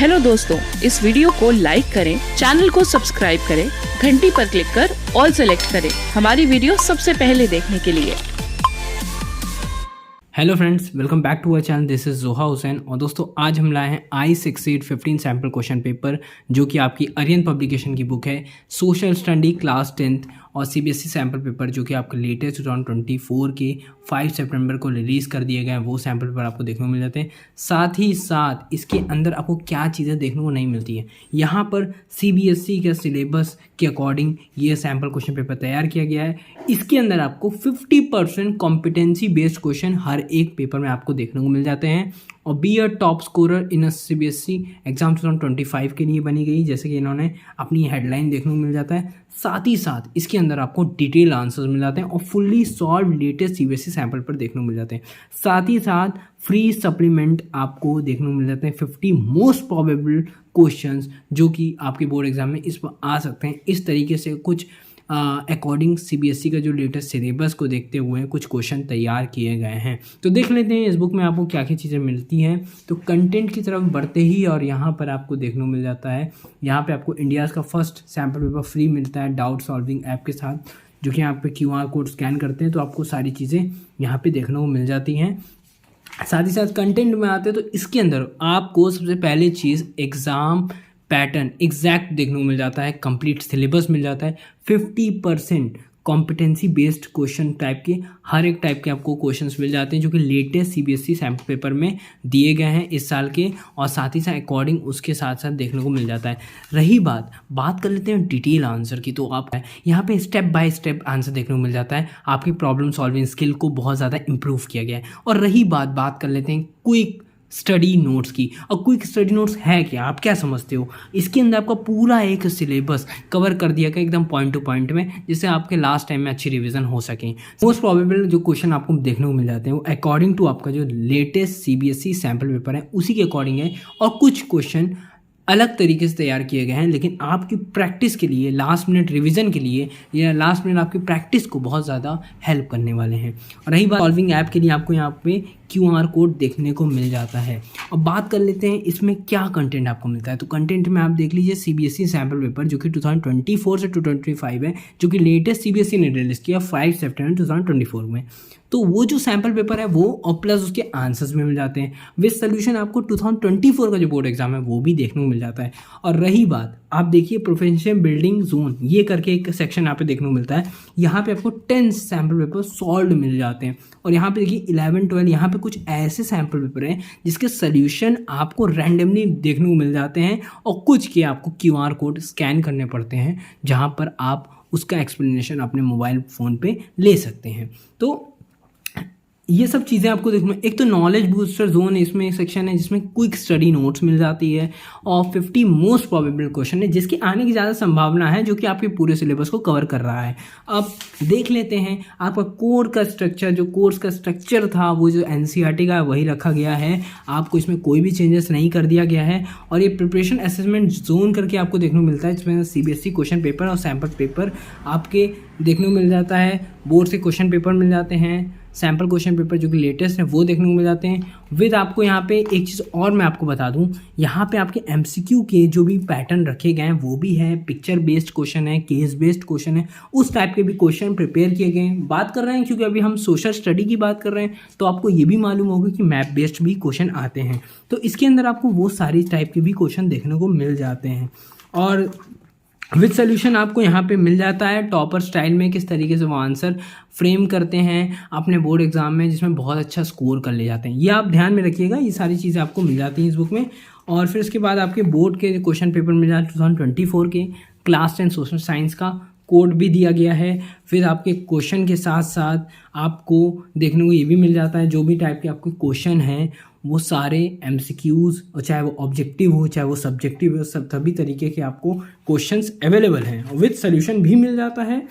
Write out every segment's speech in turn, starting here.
Hello दोस्तों, इस video को लाइक करें, चैनल को सब्सक्राइब करें, घंटी पर क्लिक कर ऑल सेलेक्ट करें हमारी वीडियो सबसे पहले देखने के लिए। Hello friends, welcome back to our channel. This is Joha Hussain. और दोस्तों आज हम लाए हैं I succeed 15 sample question paper, जो कि आपकी आर्यन पब्लिकेशन की बुक है। सोशल स्टडी क्लास 10th और सीबीएसई सैम्पल पेपर जो कि आपके लेटेस्ट 2024 के 5 सितंबर को रिलीज़ कर दिए गए हैं, वो सैम्पल पेपर आपको देखने को मिल जाते हैं। साथ ही साथ इसके अंदर आपको क्या चीज़ें देखने को नहीं मिलती है, यहाँ पर सीबीएसई के सिलेबस के अकॉर्डिंग ये सैम्पल क्वेश्चन पेपर तैयार किया गया है। इसके अंदर आपको 50% कॉम्पिटेंसी बेस्ड क्वेश्चन हर एक पेपर में आपको देखने को मिल जाते हैं। और be a top scorer in a CBSE exam 2025 के लिए बनी गई, जैसे कि इन्होंने अपनी हेडलाइन देखने को मिल जाता है। साथ ही साथ इसके अंदर आपको डिटेल आंसर्स मिल जाते हैं और fully solve latest CBSE sample पर देखने को मिल जाते हैं। साथ ही साथ फ्री सप्लीमेंट आपको देखने को मिल जाते हैं 50 मोस्ट प्रोबेबल क्वेश्चंस जो कि आपके बोर्ड एग्जाम में इस पर आ सकते हैं। इस तरीके से कुछ अकॉर्डिंग सीबीएसई का जो लेटेस्ट सिलेबस को देखते हुए कुछ क्वेश्चन तैयार किए गए हैं। तो देख लेते हैं इस बुक में आपको क्या क्या चीज़ें मिलती हैं। तो कंटेंट की तरफ बढ़ते ही और यहाँ पर आपको देखने को मिल जाता है, यहाँ पे आपको इंडियाज़ का फर्स्ट सैम्पल पेपर फ्री मिलता है डाउट सॉल्विंग ऐप के साथ, जो कि यहाँ पे QR कोड स्कैन करते हैं तो आपको सारी चीज़ें यहाँ पे देखने को मिल जाती हैं। साथ ही साथ कंटेंट में आते हैं तो इसके अंदर आपको सबसे पहले चीज़ एग्ज़ाम पैटर्न एग्जैक्ट देखने को मिल जाता है, कंप्लीट सिलेबस मिल जाता है। 50% कॉम्पिटेंसी बेस्ड क्वेश्चन टाइप के हर एक टाइप के आपको क्वेश्चंस मिल जाते हैं, जो कि लेटेस्ट सीबीएसई सैम्पल पेपर में दिए गए हैं इस साल के, और साथ ही साथ अकॉर्डिंग उसके साथ साथ देखने को मिल जाता है। रही बात कर लेते हैं डिटेल आंसर की, तो आप यहाँ पे स्टेप बाय स्टेप आंसर देखने को मिल जाता है। आपकी प्रॉब्लम सॉल्विंग स्किल को बहुत ज़्यादा इंप्रूव किया गया है। और रही बात कर लेते हैं क्विक स्टडी नोट्स की। और क्विक स्टडी नोट्स है क्या, आप क्या समझते हो? इसके अंदर आपका पूरा एक सिलेबस कवर कर दिया गया एकदम पॉइंट टू पॉइंट में, जिससे आपके लास्ट टाइम में अच्छी रिवीजन हो सके। मोस्ट प्रोबेबल जो क्वेश्चन आपको देखने को मिल जाते हैं वो अकॉर्डिंग टू आपका जो लेटेस्ट सीबीएसई सैम्पल पेपर है उसी के अकॉर्डिंग है। और कुछ क्वेश्चन अलग तरीके से तैयार किए गए हैं, लेकिन आपकी प्रैक्टिस के लिए, लास्ट मिनट रिवीजन के लिए या लास्ट मिनट आपकी प्रैक्टिस को बहुत ज़्यादा हेल्प करने वाले हैं। और रही बात सॉल्विंग ऐप के लिए, आपको यहाँ पे QR कोड देखने को मिल जाता है। और बात कर लेते हैं इसमें क्या कंटेंट आपको मिलता है। तो कंटेंट में आप देख लीजिए सीबीएसई सैम्पल पेपर जो कि 2024 से 2025 है, जो कि लेटेस्ट सीबीएसई ने रिलीज़ किया 5 सितंबर 2024 में। तो वो जो सैम्पल पेपर है वो और प्लस उसके आंसर्स में मिल जाते हैं। विद सोल्यूशन आपको 2024 का जो बोर्ड एग्जाम है वो भी देखने को मिल जाता है। और रही बात, आप देखिए प्रोफेशनल बिल्डिंग जोन ये करके एक सेक्शन यहाँ पे देखने को मिलता है। यहाँ पे आपको 10 सैम्पल पेपर सॉल्व मिल जाते हैं। और यहाँ पे देखिए 11, 12 यहाँ पे कुछ ऐसे सैम्पल पेपर हैं जिसके सोल्यूशन आपको रैंडमली देखने को मिल जाते हैं, और कुछ के आपको QR कोड स्कैन करने पड़ते हैं, जहाँ पर आप उसका एक्सप्लेनेशन अपने मोबाइल फ़ोन पे ले सकते हैं। तो ये सब चीज़ें आपको देखना। एक तो नॉलेज बूस्टर जोन इसमें एक सेक्शन है जिसमें क्विक स्टडी नोट्स मिल जाती है, और 50 मोस्ट प्रोबेबल क्वेश्चन है जिसके आने की ज़्यादा संभावना है, जो कि आपके पूरे सिलेबस को कवर कर रहा है। अब देख लेते हैं आपका कोर का स्ट्रक्चर, जो कोर्स का स्ट्रक्चर था वो जो NCERT का वही रखा गया है, आपको इसमें कोई भी चेंजेस नहीं कर दिया गया है। और ये प्रिपरेशन असेसमेंट जोन करके आपको देखने को मिलता है, जिसमें सीबीएसई क्वेश्चन पेपर और सैम्पल पेपर आपके देखने को मिल जाता है। बोर्ड से क्वेश्चन पेपर मिल जाते हैं, सैम्पल क्वेश्चन पेपर जो कि लेटेस्ट है वो देखने को मिल जाते हैं। विद आपको यहाँ पे एक चीज़ और मैं आपको बता दूँ, यहाँ पे आपके MCQ के जो भी पैटर्न रखे गए हैं वो भी है, पिक्चर बेस्ड क्वेश्चन है, केस बेस्ड क्वेश्चन है, उस टाइप के भी क्वेश्चन प्रिपेयर किए गए हैं। बात कर रहे हैं क्योंकि अभी हम सोशल स्टडी की बात कर रहे हैं, तो आपको ये भी मालूम होगा कि मैप बेस्ड भी क्वेश्चन आते हैं। तो इसके अंदर आपको वो सारी टाइप के भी क्वेश्चन देखने को मिल जाते हैं। और विद सोल्यूशन आपको यहाँ पे मिल जाता है टॉपर स्टाइल में, किस तरीके से वो आंसर फ्रेम करते हैं अपने बोर्ड एग्जाम में, जिसमें बहुत अच्छा स्कोर कर ले जाते हैं। ये आप ध्यान में रखिएगा, ये सारी चीज़ें आपको मिल जाती हैं इस बुक में। और फिर इसके बाद आपके बोर्ड के क्वेश्चन पेपर मिल जाते हैं 2024 के क्लास 10 सोशल साइंस का कोड भी दिया गया है। फिर आपके क्वेश्चन के साथ साथ आपको देखने को ये भी मिल जाता है, जो भी टाइप के आपके क्वेश्चन हैं वो सारे MCQs, और चाहे वो ऑब्जेक्टिव हो चाहे वो सब्जेक्टिव हो, सब सभी तरीके के आपको क्वेश्चंस अवेलेबल हैं। विद सोल्यूशन भी मिल जाता है।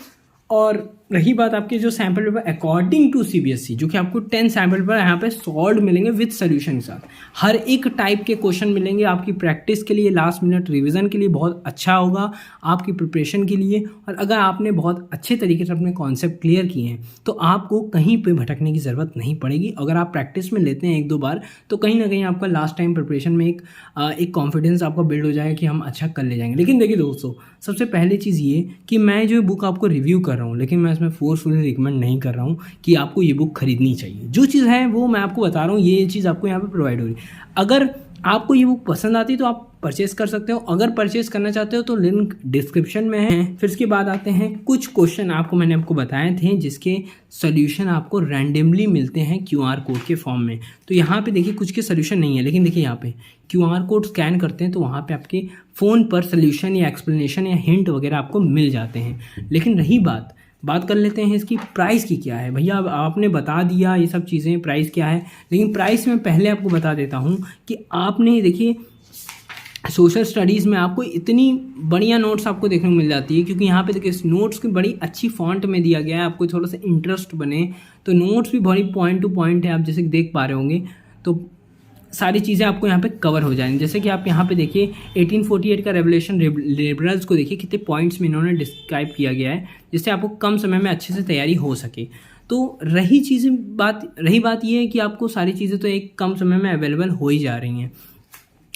और रही बात आपके जो sample paper according to CBSE, जो कि आपको 10 सैम्पल पेपर यहाँ पे सॉल्व मिलेंगे विद सोल्यूशन के साथ। हर एक टाइप के क्वेश्चन मिलेंगे आपकी प्रैक्टिस के लिए, लास्ट मिनट रिवीजन के लिए बहुत अच्छा होगा आपकी प्रिपरेशन के लिए। और अगर आपने बहुत अच्छे तरीके से अपने कॉन्सेप्ट क्लियर किए हैं तो आपको कहीं पे भटकने की ज़रूरत नहीं पड़ेगी। अगर आप प्रैक्टिस में लेते हैं 1-2 बार तो कहीं ना कहीं आपका लास्ट टाइम प्रिपरेशन में एक कॉन्फिडेंस आपका बिल्ड हो जाएगा कि हम अच्छा कर ले जाएंगे। लेकिन देखिए दोस्तों, सबसे पहली चीज़ ये कि मैं जो बुक आपको रिव्यू कर रहा हूँ, लेकिन मैं इसमें फोर्सफुली रिकमेंड नहीं कर रहा हूँ कि आपको ये बुक खरीदनी चाहिए। जो चीज़ है वो मैं आपको बता रहा हूँ, ये चीज़ आपको यहाँ पे प्रोवाइड हो रही है। अगर आपको ये बुक पसंद आती है तो आप परचेस कर सकते हो, अगर परचेस करना चाहते हो तो लिंक डिस्क्रिप्शन में है। फिर इसके बाद आते हैं कुछ क्वेश्चन मैंने आपको बताए थे जिसके सोल्यूशन आपको रैंडमली मिलते हैं क्यूआर कोड के फॉर्म में। तो यहाँ पे देखिए कुछ के सोल्यूशन नहीं है, लेकिन देखिए यहाँ पे क्यूआर कोड स्कैन करते हैं तो वहाँ पे आपके फ़ोन पर सोल्यूशन या एक्सप्लेनेशन या हिंट वगैरह आपको मिल जाते हैं। लेकिन रही बात कर लेते हैं इसकी प्राइस की क्या है। भैया आपने बता दिया ये सब चीज़ें, प्राइस क्या है, लेकिन प्राइस में पहले आपको बता देता हूँ कि आपने देखिए सोशल स्टडीज़ में आपको इतनी बढ़िया नोट्स आपको देखने को मिल जाती है, क्योंकि यहाँ पे देखिए नोट्स की बड़ी अच्छी फॉन्ट में दिया गया है, आपको थोड़ा सा इंटरेस्ट बने तो नोट्स भी बड़ी पॉइंट टू पॉइंट है, आप जैसे देख पा रहे होंगे। तो सारी चीज़ें आपको यहाँ पे कवर हो जाएंगी। जैसे कि आप यहाँ पे देखिए 1848 का रेवोल्यूशन लिबरल्स को देखिए कितने पॉइंट्स में इन्होंने डिस्क्राइब किया गया है, जिससे आपको कम समय में अच्छे से तैयारी हो सके। तो रही बात ये है कि आपको सारी चीज़ें तो एक कम समय में अवेलेबल हो ही जा रही हैं।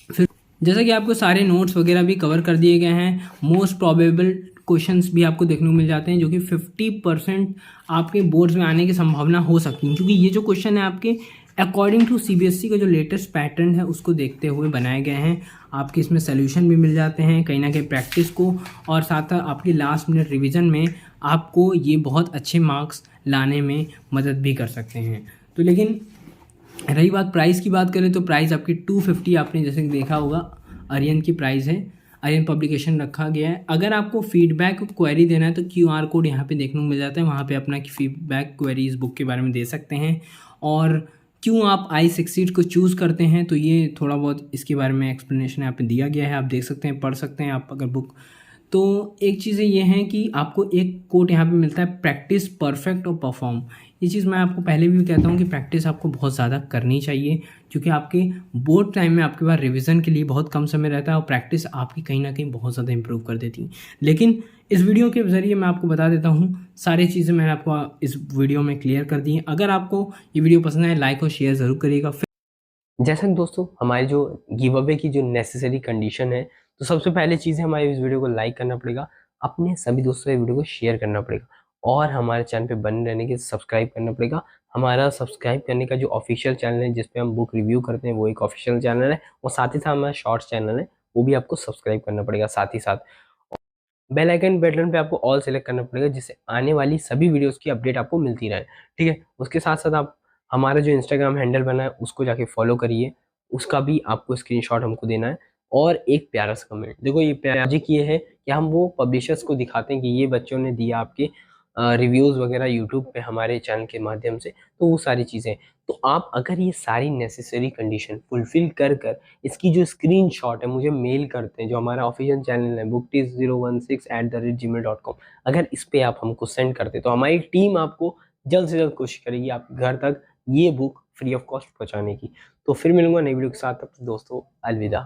फिर जैसा कि आपको सारे नोट्स वगैरह भी कवर कर दिए गए हैं, मोस्ट प्रोबेबल क्वेश्चंस भी आपको देखने को मिल जाते हैं, जो कि 50% आपके बोर्ड्स में आने की संभावना हो सकती है, क्योंकि ये जो क्वेश्चन है आपके अकॉर्डिंग टू सीबीएसई का जो लेटेस्ट पैटर्न है उसको देखते हुए बनाए गए हैं। आपके इसमें सोल्यूशन भी मिल जाते हैं कहीं ना कहीं प्रैक्टिस को, और साथ आपकी लास्ट मिनट रिवीजन में आपको ये बहुत अच्छे मार्क्स लाने में मदद भी कर सकते हैं। तो लेकिन रही बात प्राइस की बात करें तो प्राइस आपकी 250 आपने जैसे देखा होगा आर्यन की प्राइस है, आर्यन पब्लिकेशन रखा गया है। अगर आपको फीडबैक क्वेरी देना है तो क्यूआर कोड यहाँ पे देखने को मिल जाता है, वहाँ पे अपना फीडबैक क्वेरी इस बुक के बारे में दे सकते हैं। और क्यों आप आई सक्सीड को चूज़ करते हैं तो ये थोड़ा बहुत इसके बारे में एक्सप्लेनेशन यहाँ पे दिया गया है, आप देख सकते हैं, पढ़ सकते हैं आप अगर बुक। तो एक चीज़ें ये हैं कि आपको एक कोट यहाँ पे मिलता है, प्रैक्टिस परफेक्ट और परफॉर्म। ये चीज़ मैं आपको पहले भी कहता हूँ कि प्रैक्टिस आपको बहुत ज़्यादा करनी चाहिए, क्योंकि आपके बोर्ड टाइम में आपके पास रिवीजन के लिए बहुत कम समय रहता है और प्रैक्टिस आपकी कहीं ना कहीं बहुत ज़्यादा इंप्रूव कर देती है। लेकिन इस वीडियो के ज़रिए मैं आपको बता देता हूँ सारी चीज़ें मैंने आपको इस वीडियो में क्लियर कर दी हैं। अगर आपको ये वीडियो पसंद आए लाइक और शेयर ज़रूर करिएगा। जैसा कि दोस्तों हमारी जो गिव अवे की जो नेसेसरी कंडीशन है, तो सबसे पहले चीज़ है हमारे इस वीडियो को लाइक करना पड़ेगा, अपने सभी दोस्तों से वीडियो को शेयर करना पड़ेगा और हमारे चैनल पे बने रहने के सब्सक्राइब करना पड़ेगा। हमारा सब्सक्राइब करने का जो ऑफिशियल चैनल है जिस पे हम बुक रिव्यू करते हैं वो एक ऑफिशियल चैनल है, और साथ ही साथ हमारा शॉर्ट्स चैनल है वो भी आपको सब्सक्राइब करना पड़ेगा। साथ ही साथ बेल आइकन बटन पे आपको ऑल सेलेक्ट करना पड़ेगा, जिससे आने वाली सभी वीडियोस की अपडेट आपको मिलती रहे। ठीक है, उसके साथ साथ आप हमारा जो इंस्टाग्राम हैंडल बना है उसको जाके फॉलो करिए, उसका भी आपको स्क्रीनशॉट हमको देना है, और एक प्यारा सा कमेंट। देखो ये मैजिक ये है कि हम वो पब्लिशर्स को दिखाते हैं कि ये बच्चों ने दिया आपके रिव्यूज़ वगैरह यूट्यूब पे हमारे चैनल के माध्यम से, तो वो सारी चीज़ें। तो आप अगर ये सारी नेसेसरी कंडीशन फुलफिल कर इसकी जो स्क्रीनशॉट है मुझे मेल करते हैं, जो हमारा ऑफिशियल चैनल है booktips016@gmail.com, अगर इस पे आप हमको सेंड करते तो हमारी टीम आपको जल्द से जल्द कोशिश करेगी आपके घर तक ये बुक फ्री ऑफ कॉस्ट पहुंचाने की। तो फिर मिलूंगा नई वीडियो के साथ, तब तक दोस्तों अलविदा।